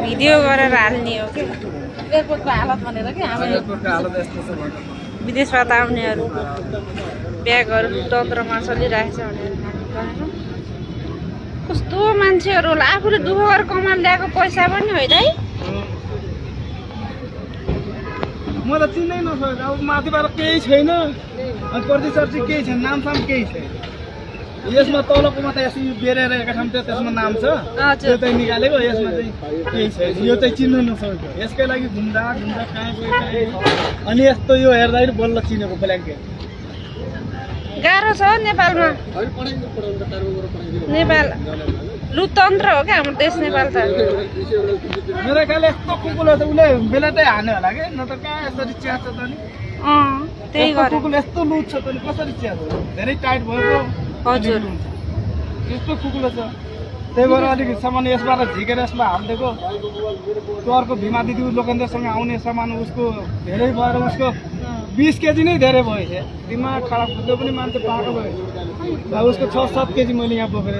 video गरेर हाल्ने हो कि एयरपोर्टको हालत भनेर कि हामी विदेशबाट आउनेहरू ब्यागहरू तन्त्रमा चलिरहेछ भनेर कस्तो मान्छेहरू होला आफूले दुःख गरेर कमाएर ल्याएको पैसा पनि होइन है म त चिन्दै नसकेको अब माथिबाट केही छैन अनि प्रतिचर्ची केही छैन नामसाम केही छैन यसमा तलकोमा त यसो बेरेर एका ठाउँ त्यसमा नाम छ त्यो चाहिँ निकालेको यसमा चाहिँ केही छैन यो चाहिँ चिन्नु नसकेको यसकै लागि घुम्दा घुम्दा कहाँ गयो अनि यस्तो यो हेर्दाखेरि बल्ल चिनेको ब्ल्याङ्केट गाह्रो छ नेपालमा नेपाल लुतन्त्र हो क्या हाम्रो देश नेपाल त मेरो ख्यालले यस्तो कुकुरले त उसले बेलाटै हान्यो होला कि न त कहाँ यसरी च्यात्छ त नि त्यही गरे कुकुर यस्तो लुज छ त नि कसरी च्यात्छ धेरै टाइट भएको हजुर यस्तो कुकुर छ त्यही भएर अलिक सामान यसबाट झिकेर यसमा हालिदिएको त्यो अर्को भीमा दिदी लोकेन्द्रसँग आउने सामान उसको धेरै भएर उसको 20 केजी नै धेरै भयो दिमाग खराब त्यो पनि मान्छे पाएको भयो उसको 6-7 केजी मैले यहाँ बोकेर